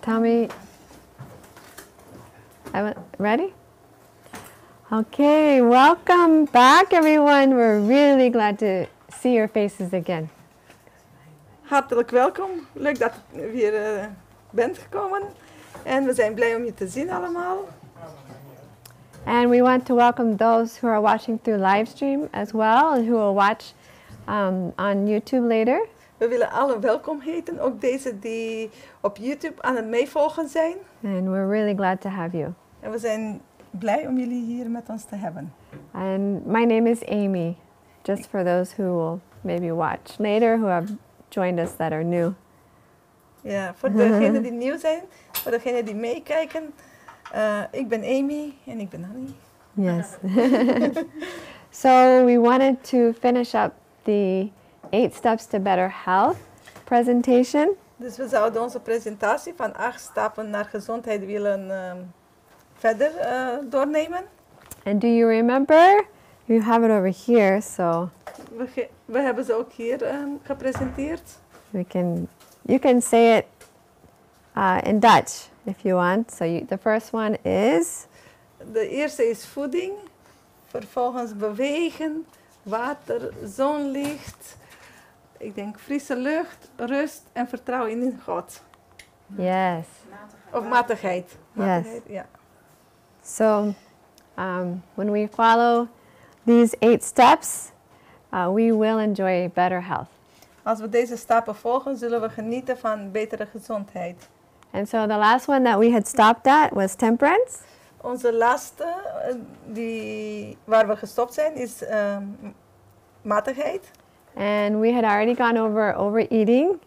Tell me. Ready? Okay, welcome back everyone. We're really glad to see your faces again. Hartelijk welkom. Leuk dat je weer bent gekomen. En we zijn blij om je te zien allemaal. And we want to welcome those who are watching through livestream as well and who will watch on YouTube later. We willen allen welkom heten, ook deze die op YouTube aan het meevolgen zijn. And we're really glad to have you. En we zijn blij om jullie hier met ons te hebben. And my name is Amy, just for those who will maybe watch later, who have joined us that are new. Ja, voor degenen die nieuw zijn, voor degenen die meekijken. Ik ben Amy en ik ben Annie. Yes. So we wanted to finish up the 8 Steps to Better Health presentation. Dus we zouden onze presentatie van 8 stappen naar gezondheid willen verder doornemen. And do you remember? You have it over here, so We hebben ze ook hier gepresenteerd. you can say it in Dutch if you want. So the first one is? De eerste is voeding, vervolgens bewegen, water, zonlicht, ik denk frisse lucht, rust en vertrouwen in God. Yes. Of matigheid. Yes. Ja. So when we follow these 8 steps, we will enjoy better health. Als we deze stappen volgen, zullen we genieten van betere gezondheid. And so the last one that we had stopped at was temperance. Onze laatste, waar we gestopt zijn, is matigheid. And we had already gone over overeating.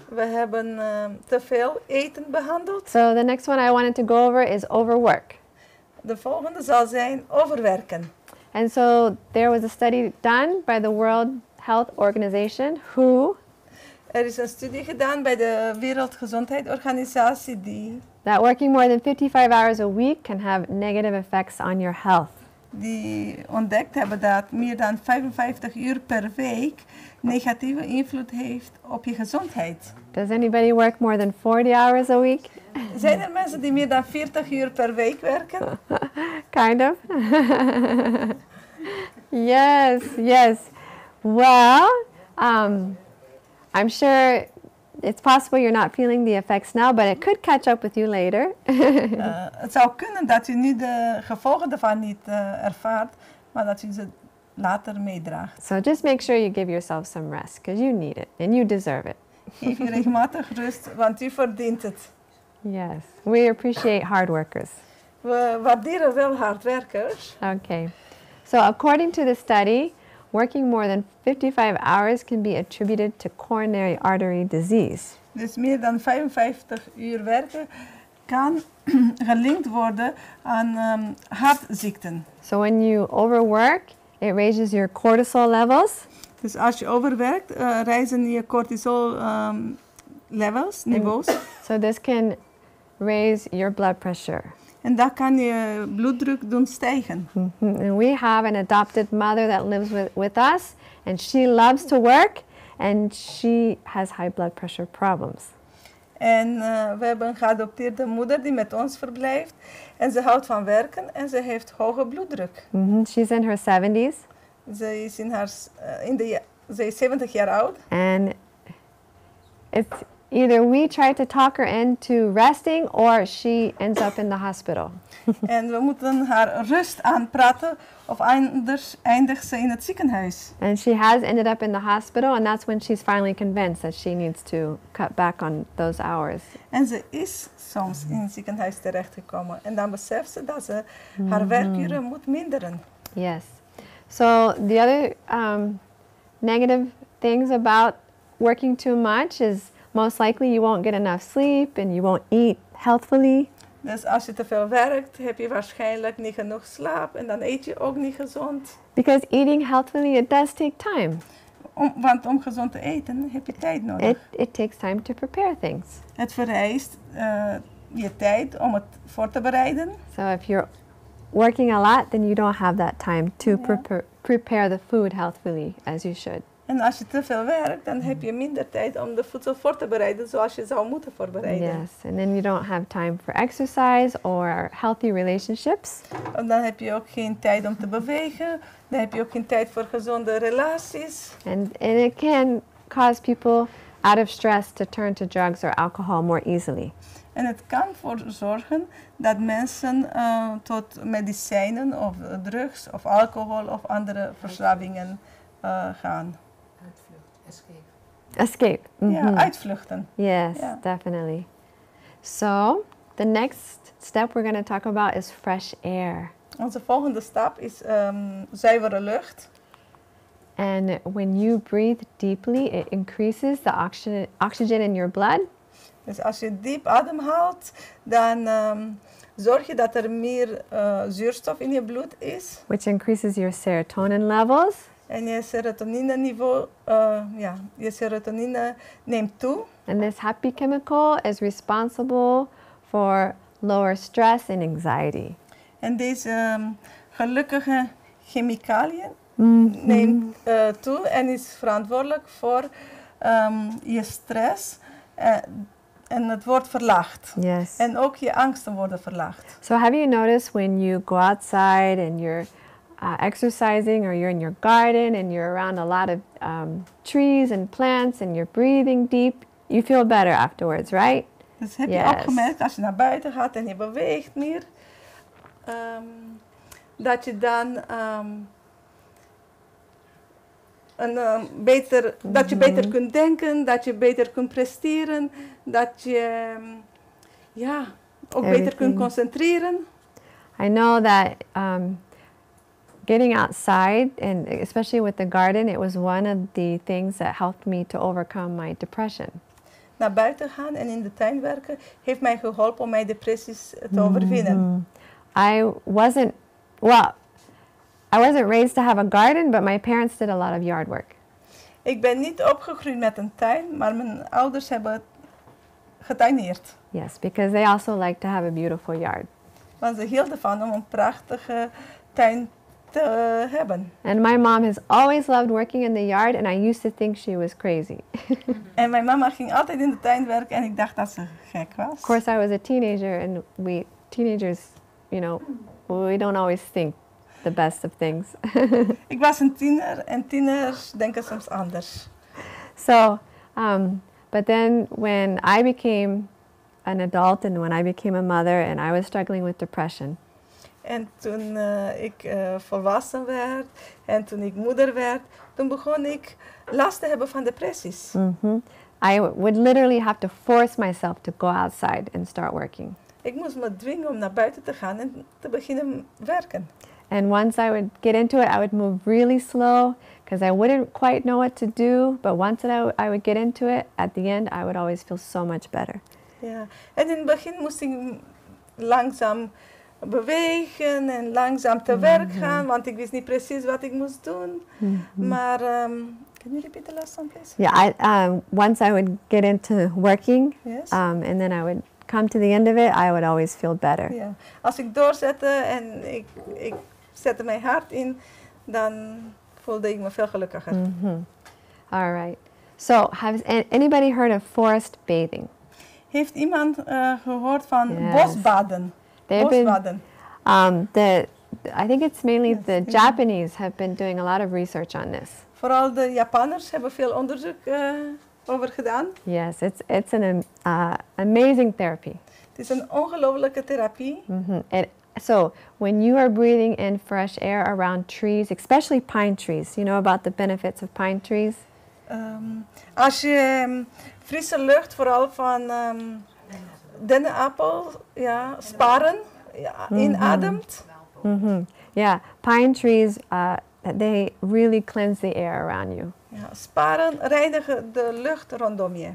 We hebben te veel eten behandeld. So the next one I wanted to go over is overwork. De volgende zal zijn overwerken. And so there was a study done by the World Health Organization who Er is een studie gedaan bij de Wereldgezondheidsorganisatie that working more than 55 hours a week can have negative effects on your health. die ontdekt hebben dat meer dan 55 uur per week negatieve invloed heeft op je gezondheid. Does anybody work more than 40 hours a week? Zijn er mensen die meer dan 40 uur per week werken? Kind of. Yes. Well, I'm sure it's possible you're not feeling the effects now, but it could catch up with you later. Het zou kunnen dat u nu de gevolgen ervan niet ervaart, maar dat u ze later meedraagt. So just make sure you give yourself some rest, because you need it and you deserve it. Geef u regelmatig rust, want u verdient het. Yes, we appreciate hard workers. We waarderen wel hardwerkers. Okay, so according to the study, working more than 55 hours can be attributed to coronary artery disease. Dus meer dan 55 uur werken kan gelinkt worden aan hartziekten. So when you overwork, it raises your cortisol levels. Dus als je overwerkt, rijzen je cortisol niveaus. So this can raise your blood pressure. En dat kan je bloeddruk doen stijgen. And we have an adopted mother that lives with us, and she loves to work, and she has high blood pressure problems. En we hebben een geadopteerde moeder die met ons verblijft. En ze houdt van werken en ze heeft hoge bloeddruk. She's in her 70s. Ze is, ze is 70 jaar oud. And it's either we try to talk her into resting or she ends up in the hospital. En we moeten haar rust aanpraten of anders eindigt ze in het ziekenhuis. And she has ended up in the hospital, and that's when she's finally convinced that she needs to cut back on those hours. En ze is soms in het ziekenhuis terechtgekomen. En dan beseft ze dat ze haar werkuren moet minderen. Yes. So the other negative things about working too much is most likely you won't get enough sleep and you won't eat healthfully. Dus als je te veel werkt, heb je waarschijnlijk niet genoeg slaap en dan eet je ook niet gezond. Because eating healthfully, it does take time. Want om gezond te eten heb je tijd nodig. It takes time to prepare things. Het vereist je tijd om het voor te bereiden. So if you're working a lot, then you don't have that time to prepare the food healthfully as you should. En als je te veel werkt, dan heb je minder tijd om de voedsel voor te bereiden zoals je zou moeten voorbereiden. Yes, and then you don't have time for exercise or healthy relationships. En dan heb je ook geen tijd om te bewegen. Dan heb je ook geen tijd voor gezonde relaties. And it can cause people out of stress to turn to drugs or alcohol more easily. En het kan ervoor zorgen dat mensen tot medicijnen of drugs of alcohol of andere verslavingen gaan. Escape. Ja, uitvluchten. Yes, Yeah. definitely. So, the next step we're going to talk about is fresh air. Onze volgende stap is zuivere lucht. And when you breathe deeply, it increases the oxygen in your blood. Dus als je diep ademhaalt, dan zorg je dat er meer zuurstof in je bloed is. Which increases your serotonin levels. En je serotonine niveau, je serotonine neemt toe. And this happy chemical is responsible for lower stress and anxiety. En deze gelukkige chemicaliën neemt toe en is verantwoordelijk voor je stress. En het wordt verlaagd. Yes. En ook je angsten worden verlaagd. So have you noticed when you go outside and you're exercising or you're in your garden and you're around a lot of trees and plants and you're breathing deep, you feel better afterwards, right? Dus heb je ook gemerkt als je naar buiten gaat en je beweegt meer, dat je dan dat je beter kunt denken, dat je beter kunt presteren, dat je ook beter kunt concentreren. I know that getting outside, and especially with the garden, it was one of the things that helped me to overcome my depression. Naar buiten gaan en in de tuin werken heeft mij geholpen om mijn depressies te overwinnen. I wasn't raised to have a garden, but my parents did a lot of yard work. Ik ben niet opgegroeid met een tuin, maar mijn ouders hebben getuineerd. Yes, because they also like to have a beautiful yard. Want ze hielden van om een prachtige tuin te hebben. And my mom has always loved working in the yard, and I used to think she was crazy. En mijn mama ging altijd in de tuin werken en ik dacht dat ze gek was. Of course, I was a teenager, and teenagers, we don't always think the best of things. Ik was een tiener en tieners denken soms anders. So, but then when I became an adult and when I became a mother and I was struggling with depression. En toen ik volwassen werd en toen ik moeder werd, toen begon ik last te hebben van depressies. I would literally have to force myself to go outside and start working. Ik moest me dwingen om naar buiten te gaan en te beginnen werken. And once I would get into it, I would move really slow because I wouldn't quite know what to do. But once I would get into it, at the end, I would always feel so much better. Ja, en in het begin moest ik langzaam bewegen en langzaam te werk gaan, want ik wist niet precies wat ik moest doen. Maar, can you repeat the last one, please? Yeah, once I would get into working, Yes. and then I would come to the end of it, I would always feel better. Ja. Als ik doorzette en ik zette mijn hart in, dan voelde ik me veel gelukkiger. All right. So, has anybody heard of forest bathing? Heeft iemand gehoord van Yes. bosbaden? Bosbaden. I think it's mainly the Japanese have been doing a lot of research on this. Vooral de Japanners hebben veel onderzoek over gedaan. Yes, it's an amazing therapy. Het is een ongelofelijke therapie. So when you are breathing in fresh air around trees, especially pine trees, you know about the benefits of pine trees? Als je frisse lucht, vooral van dennenappel, sparen, inademt. Yeah, pine trees, they really cleanse the air around you. Ja, sparen reinigen de lucht rondom je.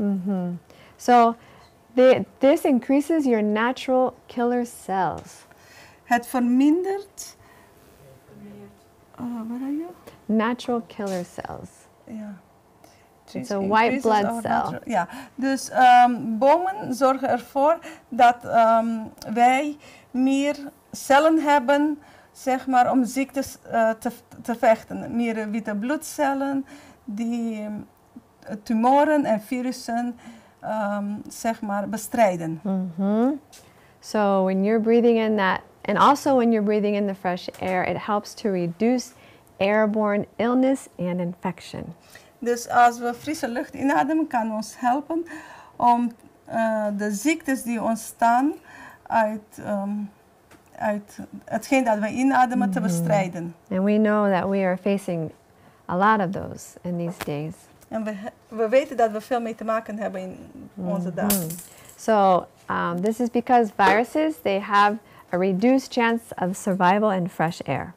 So this increases your natural killer cells. Het vermindert. What are you? Natural killer cells. Ja. It's a white blood cell. Ja, dus bomen zorgen ervoor dat wij meer cellen hebben, zeg maar, om ziektes te vechten. Meer witte bloedcellen die tumoren en virussen zeg maar bestrijden. So when you're breathing in that, and also when you're breathing in the fresh air, it helps to reduce airborne illness and infection. Dus als we frisse lucht inademen, kan ons helpen om de ziektes die ontstaan uit hetgeen dat we inademen te bestrijden. And we know that we are facing a lot of those in these days. En we weten dat we veel mee te maken hebben in onze dagen. So this is because viruses, they have a reduced chance of survival in fresh air.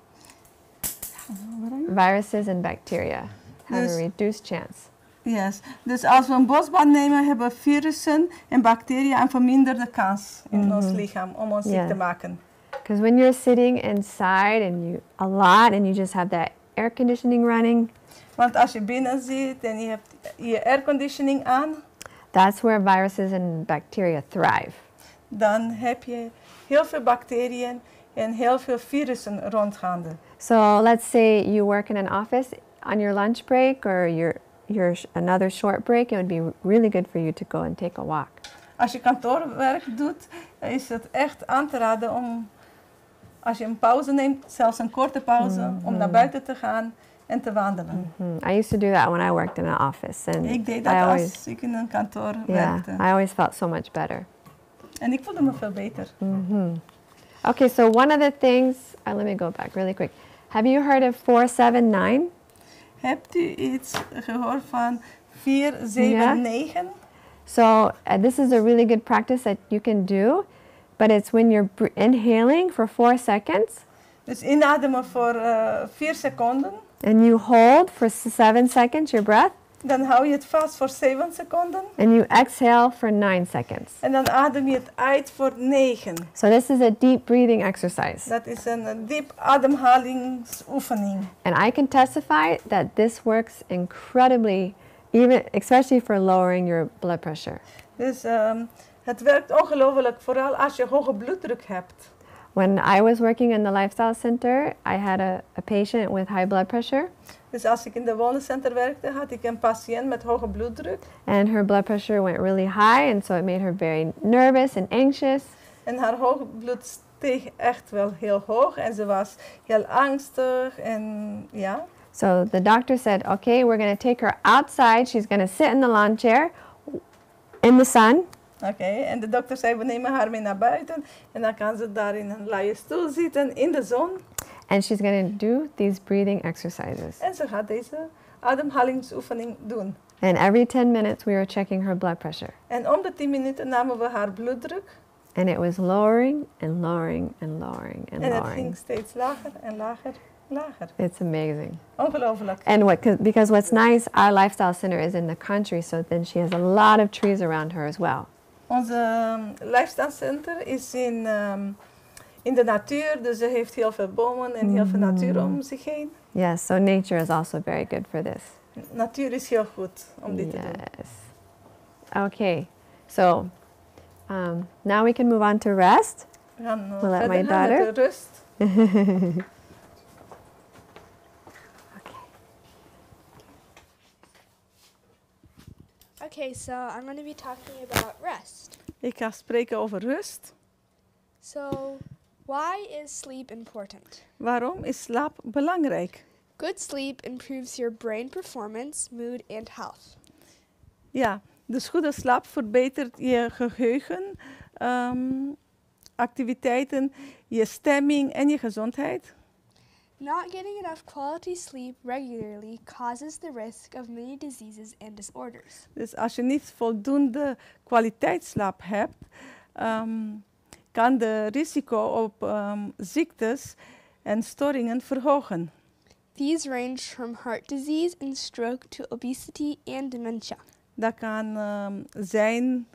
Viruses and bacteria have a reduced chance. Yes. Dus als we een bosbad nemen, hebben virussen en bacteriën een verminderde kans in ons lichaam om ons ziek te maken. Because when you're sitting inside and a lot and you just have that air conditioning running. Want als je binnen zit en je hebt je airconditioning aan, that's where viruses and bacteria thrive. Dan heb je heel veel bacteriën en heel veel virussen rondgaande. So let's say you work in an office on your lunch break or your another short break, it would be really good for you to go and take a walk. Als je kantoorwerk doet, is het echt aan te raden om, als je een pauze neemt, zelfs een korte pauze, om naar buiten te gaan en te wandelen. I used to do that when I worked in an office. And ik deed dat als ik in een kantoor werkte. I always felt so much better. En ik voelde me veel beter. Okay, so one of the things, let me go back really quick. Have you heard of 479? Hebt u iets gehoord van 479? So this is a really good practice that you can do, but it's when you're inhaling for 4 seconds. Dus inademen voor 4 seconden. And you hold for 7 seconds your breath. Dan hou je het vast voor 7 seconden. And you exhale for 9 seconds. En dan adem je het uit voor 9. So this is a deep breathing exercise. Dat is een diep ademhalingsoefening. And I can testify that this works incredibly, especially for lowering your blood pressure. Dus het werkt ongelooflijk, vooral als je hoge bloeddruk hebt. When I was working in the lifestyle center, I had a patient with high blood pressure. Dus als ik in de woningcenter werkte, had ik een patiënt met hoge bloeddruk. And her blood pressure went really high, and so it made her very nervous and anxious. En haar hoge bloed steeg echt wel heel hoog en ze was heel angstig en ja. So the doctor said, okay, we're going to take her outside. She's going to sit in the lawn chair in the sun. Oké, en de dokter zei, we nemen haar mee naar buiten en dan kan ze daar in een luie stoel zitten in de zon. And she's going to do these breathing exercises. En ze gaat deze ademhalingsoefening doen. And every 10 minutes we were checking her blood pressure. En om de 10 minuten namen we haar bloeddruk. And it was lowering and lowering and lowering and lowering. En het ging steeds lager en lager, lager. It's amazing. Ongelooflijk. And because what's nice, our lifestyle center is in the country, so then she has a lot of trees around her as well. Onze lifestyle center is in de natuur, dus ze heeft heel veel bomen en heel veel natuur om zich heen. Yes, so nature is also very good for this. Natuur is heel goed om dit te doen. Yes. Okay, so now we can move on to rest. We gaan We'll let my verder gaan daughter. met de rust. Okay, so I'm going to be talking about rest. Ik ga spreken over rust. So, why is sleep important? Waarom is slaap belangrijk? Good sleep improves your brain performance, mood, and health. Ja, dus goede slaap verbetert je geheugen, activiteiten, je stemming en je gezondheid. Not getting enough quality sleep regularly causes the risk of many diseases and disorders. Dus als je niet voldoende kwaliteitsslaap hebt, kan de risico op ziektes en storingen verhogen. These range from heart disease and stroke to obesity and dementia. Dat kan zijn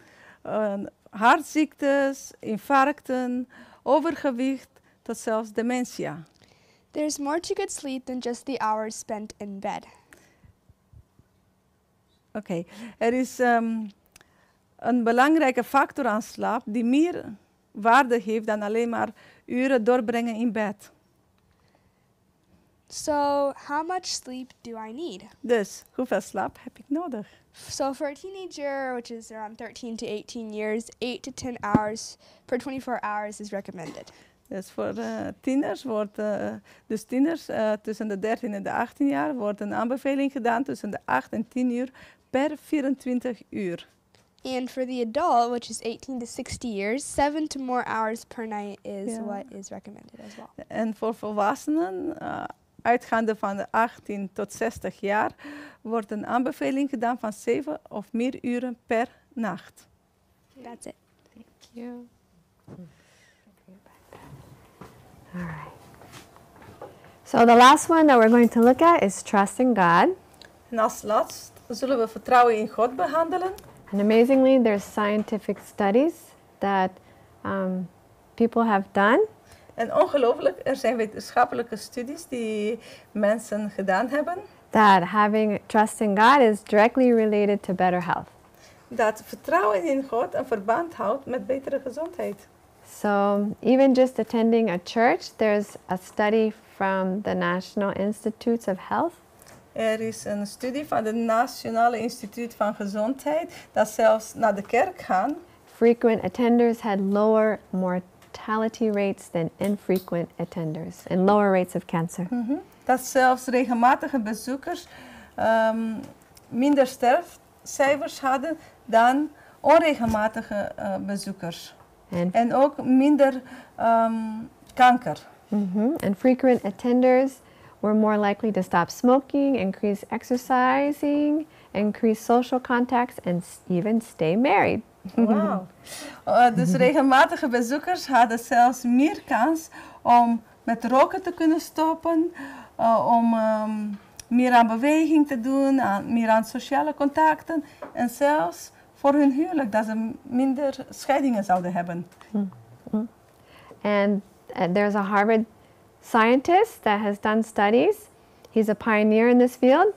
hartziektes, infarcten, overgewicht tot zelfs dementia. There's more to good sleep than just the hours spent in bed. Oké, er is een belangrijke factor aan slaap die meer waarde heeft dan alleen maar uren doorbrengen in bed. So, how much sleep do I need? Dus, hoeveel slaap heb ik nodig? So, for a teenager, which is around 13 to 18 years, 8 to 10 hours per 24 hours is recommended. Dus voor tieners wordt, tieners tussen de 13 en de 18 jaar, wordt een aanbeveling gedaan tussen de 8 en 10 uur per 24 uur. And for the adult, which is 18 to 60 years, 7 to more hours per night is what is recommended as well. En voor volwassenen, uitgaande van de 18 tot 60 jaar, wordt een aanbeveling gedaan van 7 of meer uren per nacht. That's it. Thank you. All right. So the last one that we're going to look at is trust in God. En als laatst zullen we vertrouwen in God behandelen. And amazingly, there's scientific studies that people have done. En ongelooflijk, er zijn wetenschappelijke studies die mensen gedaan hebben. That having trust in God is directly related to better health. Dat vertrouwen in God een verband houdt met betere gezondheid. So even just attending a church, there's a study from the National Institutes of Health. Er is een studie van het Nationale Instituut van Gezondheid dat zelfs naar de kerk gaan. Frequent attenders had lower mortality rates than infrequent attenders and lower rates of cancer. Dat zelfs regelmatige bezoekers minder sterfcijfers hadden dan onregelmatige bezoekers. En ook minder kanker. And frequent attenders were more likely to stop smoking, increase exercising, increase social contacts, and even stay married. Wauw. Dus regelmatige bezoekers hadden zelfs meer kans om met roken te kunnen stoppen, om meer aan beweging te doen, meer aan sociale contacten en zelfs voor hun huwelijk, dat ze minder scheidingen zouden hebben. And there's a Harvard scientist that has done studies. He's a pioneer in this field.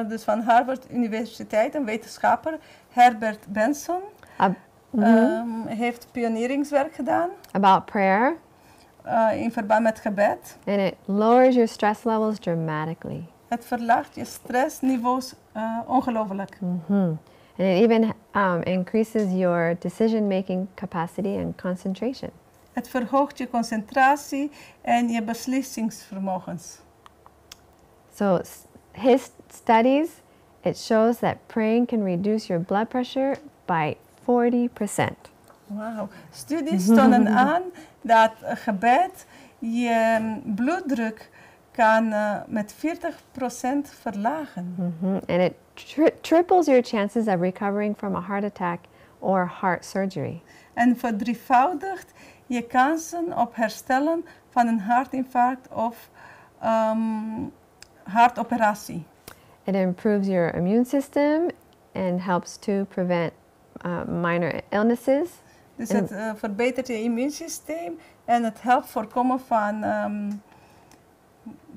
Dus van Harvard Universiteit, een wetenschapper, Herbert Benson, heeft pioneringswerk gedaan. About prayer. In verband met gebed. And it lowers your stress levels dramatically. Het verlaagt je stressniveaus ongelooflijk. And it even increases your decision-making capacity and concentration. Het verhoogt je concentratie en je beslissingsvermogens. So his studies, it shows that praying can reduce your blood pressure by 40%. Wauw. Studies tonen aan dat gebed je bloeddruk kan met 40% verlagen. And it triples your chances of recovering from a heart attack or heart surgery. En verdrievoudigt je kansen op herstellen van een hartinfarct of hartoperatie. It improves your immune system and helps to prevent minor illnesses. Dus het verbetert je immuunsysteem en het helpt voorkomen van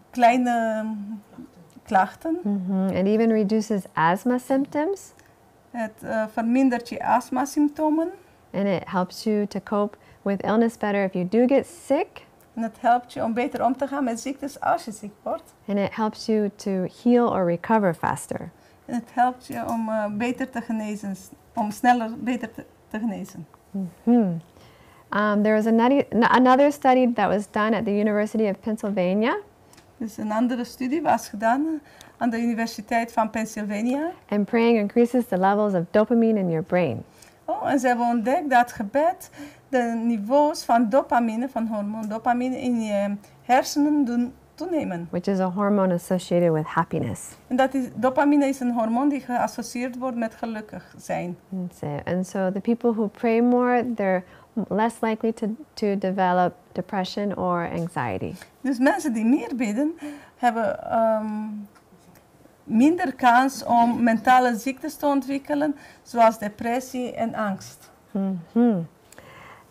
kleine klachten. It even reduces asthma symptoms. Het vermindert je astma-symptomen. And it helps you to cope with illness better if you do get sick. En het helpt je om beter om te gaan met ziektes als je ziek wordt. And it helps you to heal or recover faster. En het helpt je om beter te genezen, om sneller beter te genezen. There was another study that was done at the University of Pennsylvania. Dus een andere studie was gedaan aan de Universiteit van Pennsylvania. And praying increases the levels of dopamine in your brain. En ze hebben ontdekt dat gebed de niveaus van dopamine, van hormoon dopamine in je hersenen doen toenemen. Which is a hormone associated with happiness. En dopamine is een hormoon die geassocieerd wordt met gelukkig zijn. And so the people who pray more, they're less likely to develop depression or anxiety. Dus mensen die meer bidden, hebben minder kans om mentale ziektes te ontwikkelen, zoals depressie en angst.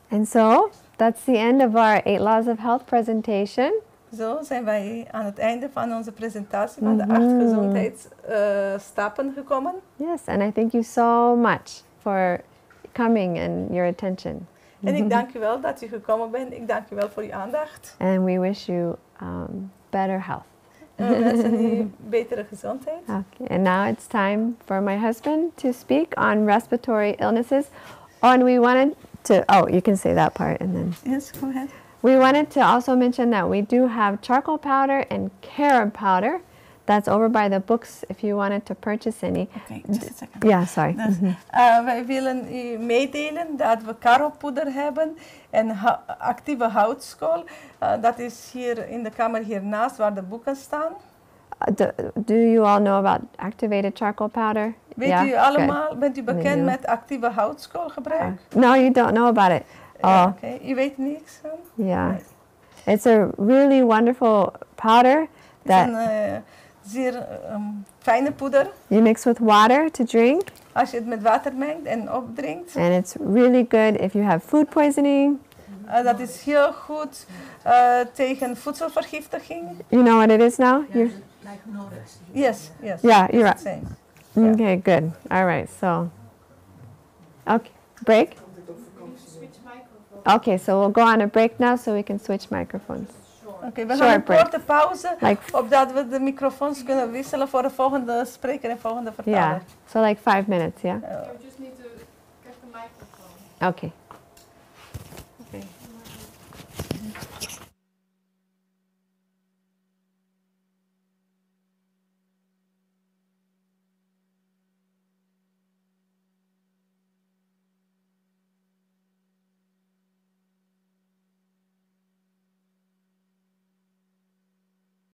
And so, that's the end of our 8 Laws of Health presentation. Zo zijn wij aan het einde van onze presentatie van de 8 gezondheidsstappen gekomen. Yes, and I thank you so much for coming and your attention. En ik dank u wel dat u gekomen bent. Ik dank u wel voor uw aandacht. And we wish you better health. We wensen u betere gezondheid. Okay, and now it's time for my husband to speak on respiratory illnesses. Oh, and we wanted to, oh, you can say that part and then. Yes, go ahead. We wanted to also mention that we do have charcoal powder and carob powder. That's over by the books if you wanted to purchase any. Okay, just a second. Yeah, sorry. Dus, wij willen u meedelen dat we karopoeder hebben en actieve houtskool. Dat is hier in de kamer hiernaast waar de boeken staan. Do you all know about activated charcoal powder? Weet u allemaal, bent u bekend met actieve houtskool gebruik? No, you don't know about it. Oh. Okay. U weet niks van? Yeah. Nee. It's a really wonderful powder that Het is een zeer fijne poeder. you mix with water to drink. Als je het met water mengt en opdrinkt. And it's really good if you have food poisoning. Dat is heel goed tegen voedselvergiftiging. You know what it is now? Like anorexia. Yes, yes. Yeah, you're right. Same. Okay, good. All right, so. Okay, break? Okay, so we'll go on a break now so we can switch microphones. Oké, we gaan een korte pauze, Like, opdat we de microfoons kunnen wisselen voor de volgende spreker en volgende vertaler. yeah, so like 5 minutes, yeah? You just need to get the microphone. Okay.